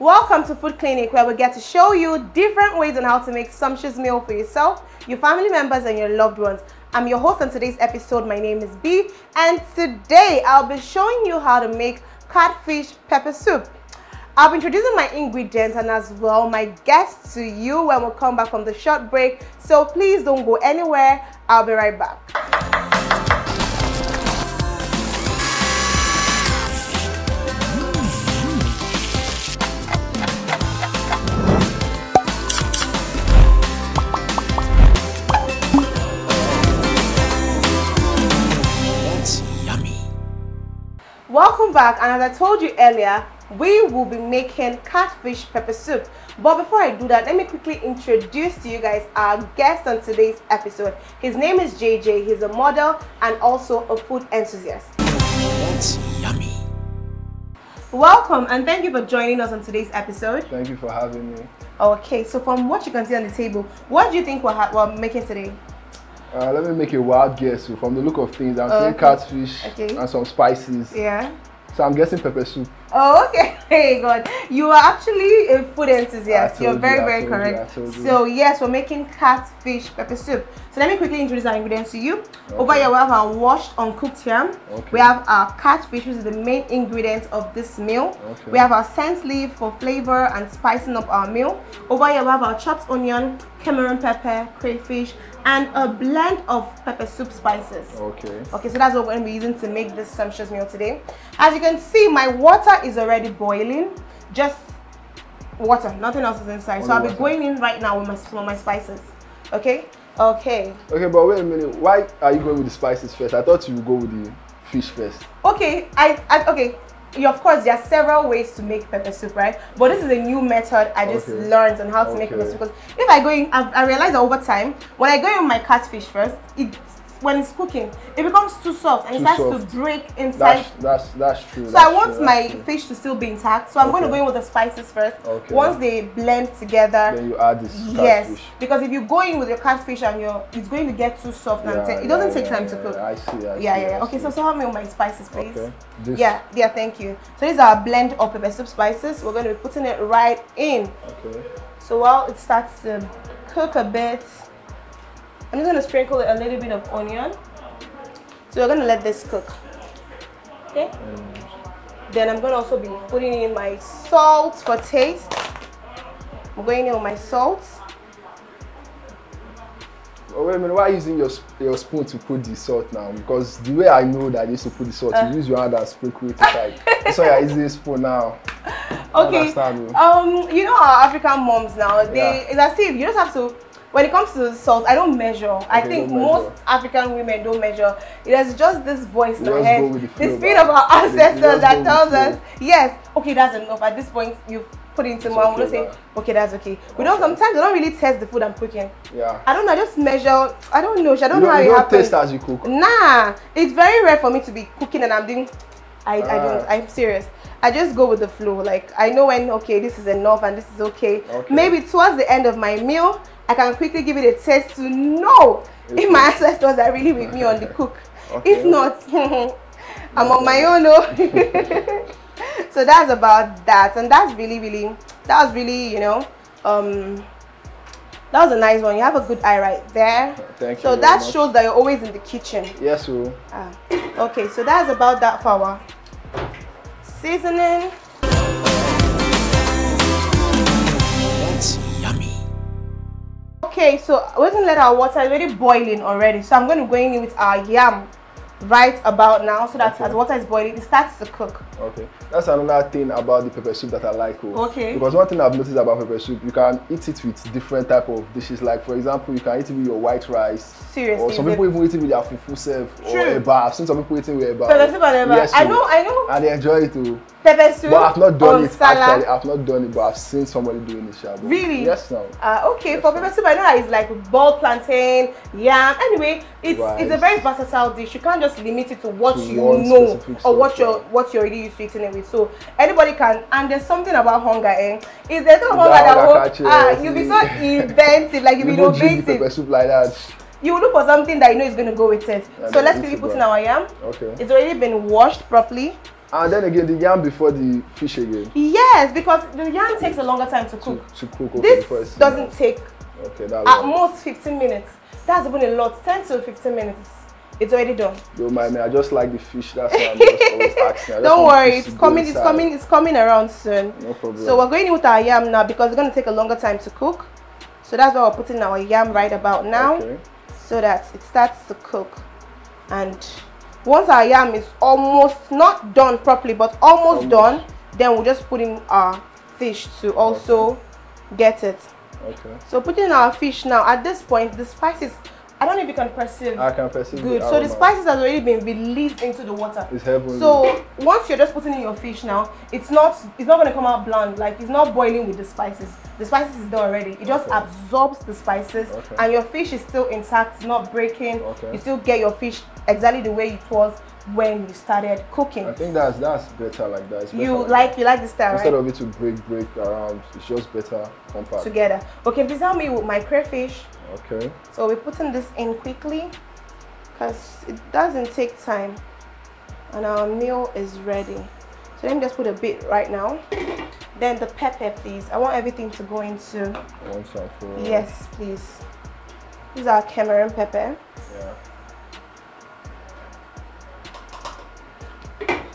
Welcome to Food Clinic, where we get to show you different ways on how to make sumptuous meal for yourself, your family members and your loved ones. I'm your host on today's episode. My name is B, and today I'll be showing you how to make catfish pepper soup. I'll be introducing my ingredients and as well my guests to you when we come back from the short break. So please don't go anywhere. I'll be right back. Welcome back, and as I told you earlier, we will be making catfish pepper soup. But before I do that, let me quickly introduce to you guys our guest on today's episode. His name is JJ. He's a model and also a food enthusiast. That's yummy. Welcome, and thank you for joining us on today's episode. Thank you for having me. Okay, so from what you can see on the table, what do you think we're making today? Let me make a wild guess. So from the look of things, I'm seeing catfish and some spices. Yeah. So I'm guessing pepper soup. Oh, okay. Hey, God. You are actually a food enthusiast. You're very correct. So, yes, we're making catfish pepper soup. So, let me quickly introduce our ingredients to you. Okay. Over here, we have our washed, uncooked yam. Okay. We have our catfish, which is the main ingredient of this meal. Okay. We have our scent leaf for flavor and spicing up our meal. Over here, we have our chopped onion, Cameroon pepper, crayfish, and a blend of pepper soup spices. Okay, so that's what we're going to be using to make this sumptuous meal today. As you can see, my water is already boiling. Just water, nothing else is inside. So I'll be going in right now with my spices. Okay, but wait a minute. Why are you going with the spices first? I thought you would go with the fish first. Okay, of course, there are several ways to make pepper soup, right? But this is a new method I just learned on how to make pepper soup. Because if I go in, I realized that over time, when I go in with my catfish first, when it's cooking, it becomes too soft and it starts to break inside. That's true. So I want my fish to still be intact. So I'm going to go in with the spices first. Once they blend together, then you add this catfish. Yes, because if you go in with your catfish and it's going to get too soft and it doesn't take time to cook. I see. Okay, so help me with my spices, please. Yeah, thank you. So this is our blend of pepper soup spices. We're going to be putting it right in. So while it starts to cook a bit, I'm just going to sprinkle a little bit of onion. So we're going to let this cook. Okay. Then I'm going to also be putting in my salt for taste. I'm going in with my salt. Oh, wait a minute, why are you using your spoon to put the salt now? Because the way I know that you used to put the salt, you use your hand and sprinkle it aside. That's why you're using a spoon now. Okay. You know our African moms now, it's as if you just have to. When it comes to salt, I don't measure. I think most African women don't measure. It is just this voice in our head, the spirit of our ancestors that tells us, yes, okay, that's enough. At this point, you put it into mouth. We'll say, okay, that's okay. We don't. Sometimes we don't really test the food I'm cooking. Yeah. I don't know. I just measure. I don't know. I don't know how it happens. You don't taste as you cook. Nah, it's very rare for me to be cooking and I'm doing. I don't. I'm serious. I just go with the flow. Like I know when this is enough and this is okay. Maybe towards the end of my meal, I can quickly give it a taste to know if my ancestors are really with me on the cook. If not, I'm on my own. So that's about that, and that was really, that was a nice one. You have a good eye right there. Thank you. So that shows that you're always in the kitchen. Yes, sir. Okay, so that's about that for our seasoning. Okay, so we're going to let our water already boiling already. So I'm going to go in with our yam right about now, so that as water is boiling, it starts to cook. Okay, that's another thing about the pepper soup that I like. Because one thing I've noticed about pepper soup, you can eat it with different type of dishes. Like for example, you can eat it with your white rice. Seriously, or some people even eat it with their fufu self or eba. I've seen some people eating with eba. Pepper soup and eba. Yes, I know. And they enjoy it too. Pepper soup. But I've not done it salad. Actually. I've not done it, but I've seen somebody doing it. Really? Yes, now. Okay, for pepper soup, I know that it's like boiled plantain, yam. Anyway, it's a very versatile dish. You can't just limit it to what you know or what you're already used to eating it with. So anybody can. And there's something about hunger, Is there no hunger that will you'll be so inventive, like you'll be innovative. Pepper soup like that. You will look for something that you know is going to go with it. So let's quickly put in our yam. Okay. It's already been washed properly. And then again, the yam before the fish again. Yes, because the yam takes a longer time to cook. To cook. Okay, this doesn't take at most 15 minutes. That's even a lot. 10 to 15 minutes. It's already done. Don't mind me. I just like the fish. That's why I'm just always asking. Don't worry. It's coming around soon. No problem. So we're going in with our yam now because it's going to take a longer time to cook. So that's why we're putting our yam right about now, so that it starts to cook. And once our yam is almost not done properly, but almost done, then we'll just put in our fish to also get it. Okay. So putting in our fish now. At this point, the spices, I don't know if you can perceive. I can perceive. Good. So the spices has already been released into the water. It's heavenly. So once you're just putting in your fish now, it's not going to come out bland. Like, it's not boiling with the spices. The spices is done already. It just absorbs the spices, and your fish is still intact, it's not breaking. You still get your fish exactly the way it was when you started cooking. I think that's better like that. It's better you like this style, instead right? of it to break around. It's just better compact together. Okay, please help me with my crayfish. Okay. So we're putting this in quickly because it doesn't take time, and our meal is ready. So let me just put a bit right now. Then the pepper, please. I want everything to go into. Yes, please. This is our Cameroon pepper. Yeah.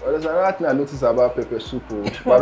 Well, there's another thing I noticed about pepper soup, but I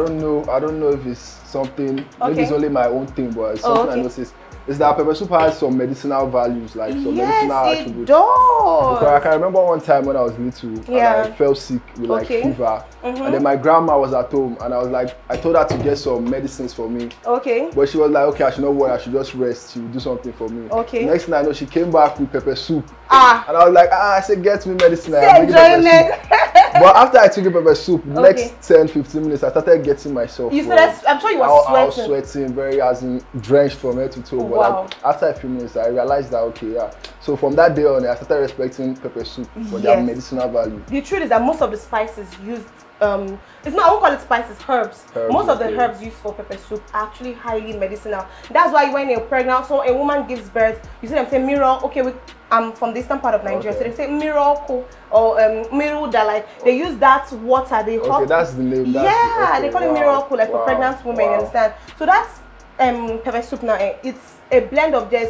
don't know if it's something. Maybe it's only my own thing, but it's something I noticed. Is that pepper soup has some medicinal values, like some medicinal attributes. It does. Because I can remember one time when I was little, and I fell sick with like fever, and then my grandma was at home, and I was like, I told her to get some medicines for me. Okay. But she was like, okay, I should not worry, I should just rest. She will do something for me. Okay. Next thing I know, she came back with pepper soup. And I was like, I said, get me medicine. But after I took the pepper soup, the next 10-15 minutes, I started getting myself. I'm sure you were sweating. I was sweating, very as in drenched from head to toe. But like, after a few minutes, I realized that So from that day on, I started respecting pepper soup for their medicinal value. The truth is that most of the spices used, it's not, I won't call it spices, herbs. Most of the herbs used for pepper soup are actually highly medicinal. That's why when you're pregnant, so a woman gives birth, you see them say mirror. Okay, I'm from the eastern part of Nigeria, so they say miracle or miruda, like they use that water. They that's the name. They call it miracle, like for pregnant women. You understand? So that's pepper soup now. It's a blend of the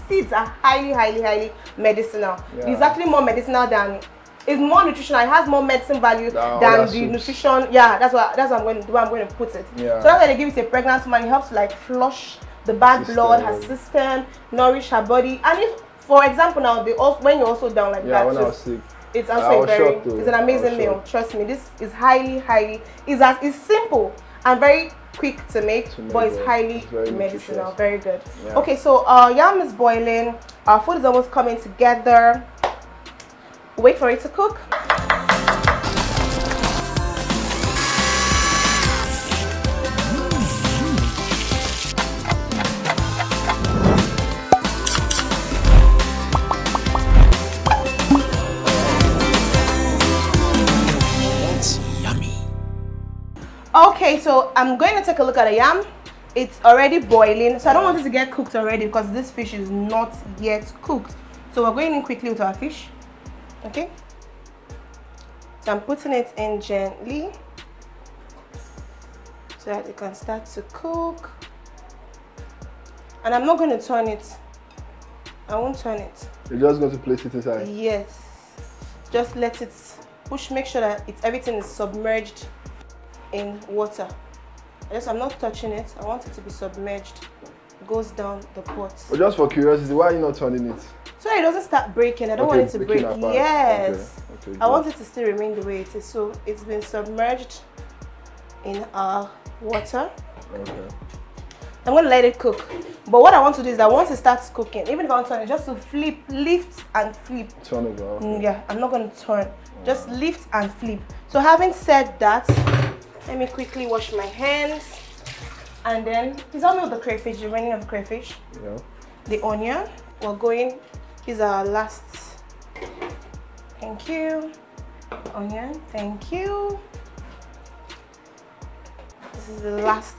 seeds are highly medicinal. It's actually more medicinal than. It's more nutritional. It has more medicine value than the nutrition. Yeah, that's what I'm going to put it. So that's why they give it to a pregnant woman. It helps to like flush the bad blood, her system, nourish her body. And if, for example, now when you're also down like that, when I was sick, it's also it's an amazing meal. Trust me, this is it's simple and very quick to make, but it's highly medicinal. Very good. Okay, so our yam is boiling. Our food is almost coming together. Wait for it to cook. That's yummy. Okay, so I'm going to take a look at the yam. It's already boiling, so I don't want it to get cooked already because this fish is not yet cooked. So we're going in quickly with our fish. Okay, so I'm putting it in gently so that it can start to cook, and I'm not going to turn it. I won't turn it. You're just going to place it inside? Yes, just let it push. Make sure that everything is submerged in water. I'm not touching it. I want it to be submerged. It goes down the pot. But just for curiosity, why are you not turning it? So it doesn't start breaking. I don't want it to break. Yes. Okay, I want it to still remain the way it is. So it's been submerged in our water. Okay. I'm going to let it cook. But what I want to do is that once it starts cooking, even if I want to turn it, just to lift and flip. Turn over. Okay. Yeah, I'm not going to turn. Just lift and flip. So having said that, let me quickly wash my hands. And then, please help me with the crayfish, the remaining of the crayfish. Yeah. The onion. We're going. Is our last. Thank you. Onion, thank you. This is the last.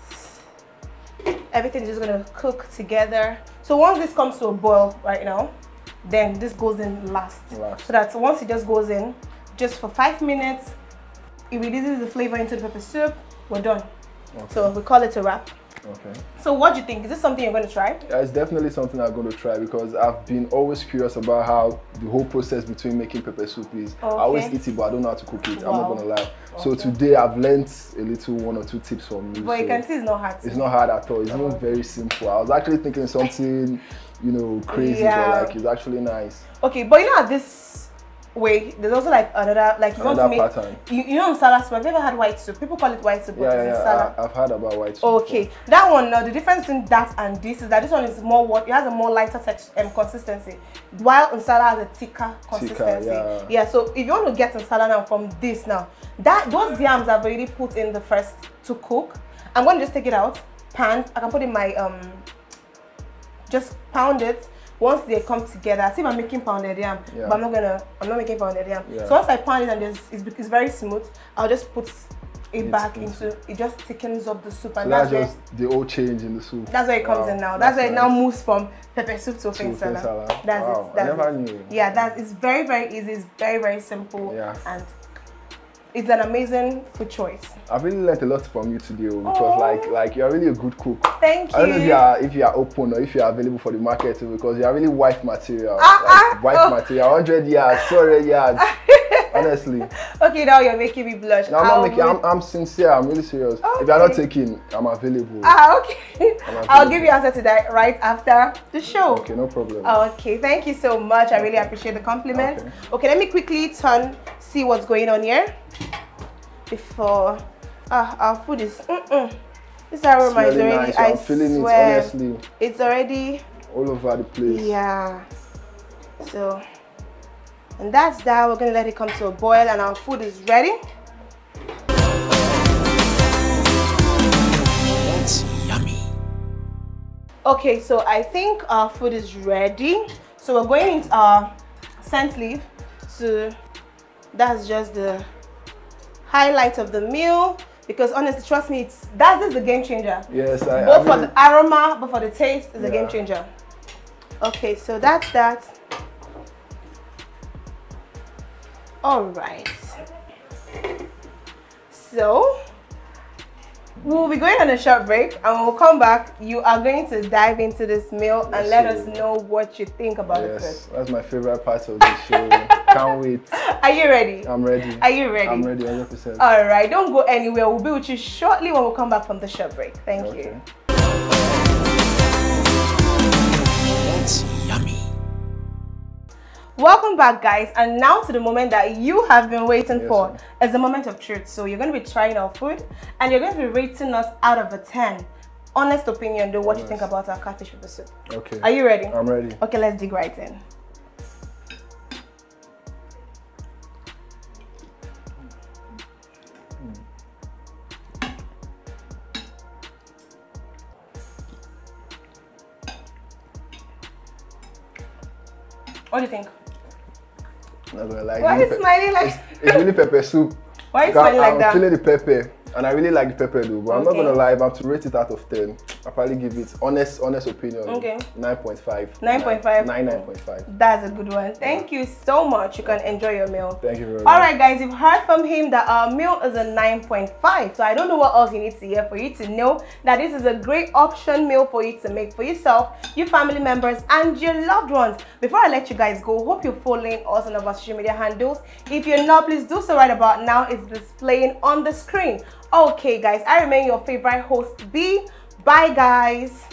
Everything is just gonna cook together. So once this comes to a boil right now, then this goes in last. So that once it just goes in, just for 5 minutes, it releases the flavor into the pepper soup. We're done. Okay. So we call it a wrap. Okay. So what do you think? Is this something you're going to try? Yeah, it's definitely something I'm going to try because I've been always curious about how the whole process between making pepper soup is. Okay. I always eat it, but I don't know how to cook it. Wow. I'm not going to lie. Okay. So today I've learned a little 1 or 2 tips from you. But so you can see it's not hard. It's not hard at all. It's even very simple. I was actually thinking something, you know, crazy, but like it's actually nice. Okay, but you know at this way, there's also like another, like you want to make pattern. You know Nsala soup. Have you ever had white soup? People call it white soup, but it's Nsala. I've heard about white soup. Okay, before. That one now, the difference between that and this is that this one is more what it has a more lighter consistency, while Nsala has a thicker consistency. Yeah. So if you want to get Nsala now from this now, those yams I've already put in the first to cook. I'm going to just take it out, pan. I can put in my just pound it. Once they come together, I see I'm making pounded yam, but I'm not making pounded yam. So once I pound it and it's very smooth, I'll just put it back into, it just thickens up the soup. And that's just the old change in the soup. That's where it comes in now. That's where it now moves from pepper soup to ofe nsala. That's it. I never knew. Yeah, it's very, very easy. It's very, very simple. Yeah. And it's an amazing food choice. I've really learned a lot from you today because like you're really a good cook. Thank you. I don't know if you are open or if you are available for the market too, because you're really wife material. Wife material, 100 yards, 200 yards. Honestly. Okay, now you're making me blush. No, I'm not making. I'm sincere. I'm really serious. Okay. If you're not taking, I'm available. Okay. I'll give you answer to that right after the show. Okay, no problem. Okay, thank you so much. I really appreciate the compliment. Okay, let me quickly see what's going on here before our food is. This aroma is already. Nice. I'm feeling it. Honestly, it's already all over the place. Yeah. So. And that's that. We're gonna let it come to a boil and our food is ready. That's yummy. Okay, so I think our food is ready. So we're going into our scent leaf. So that's just the highlight of the meal. Because honestly, trust me, this is a game changer. Yes, both for the aroma, but for the taste, it's a game changer. Okay, so that's that. All right, so we'll be going on a short break, and when we'll come back, you are going to dive into this meal and let us know what you think about the food. That's my favorite part of the show. Can't wait. Are you ready? I'm ready. Are you ready? I'm ready, 100%. All right, don't go anywhere. We'll be with you shortly when we come back from the short break. Thank you. That's yummy. Welcome back, guys, and now to the moment that you have been waiting for. It's the moment of truth. So you're going to be trying our food and you're going to be rating us out of a 10. Honest opinion, though, what you think about our catfish pepper soup. Okay. Are you ready? I'm ready. Okay, let's dig right in. What do you think? Not gonna lie. Why are you smiling like? It's really pepper soup. Why are you smiling like that? I'm feeling the pepper, and I really like the pepper though. But I'm not gonna lie. If I'm to rate it out of 10, I'll probably give it honest opinion. Okay. 9.5. 9.5. 9.5. That's a good one. Thank you so much. You can enjoy your meal. Thank you very much. All right, guys. You've heard from him that our meal is a 9.5. So I don't know what else you need to hear for you to know that this is a great option meal for you to make for yourself, your family members, and your loved ones. Before I let you guys go, hope you're following us on our social media handles. If you're not, please do so right about now. It's displaying on the screen. Okay, guys. I remain your favorite host, B. Bye, guys.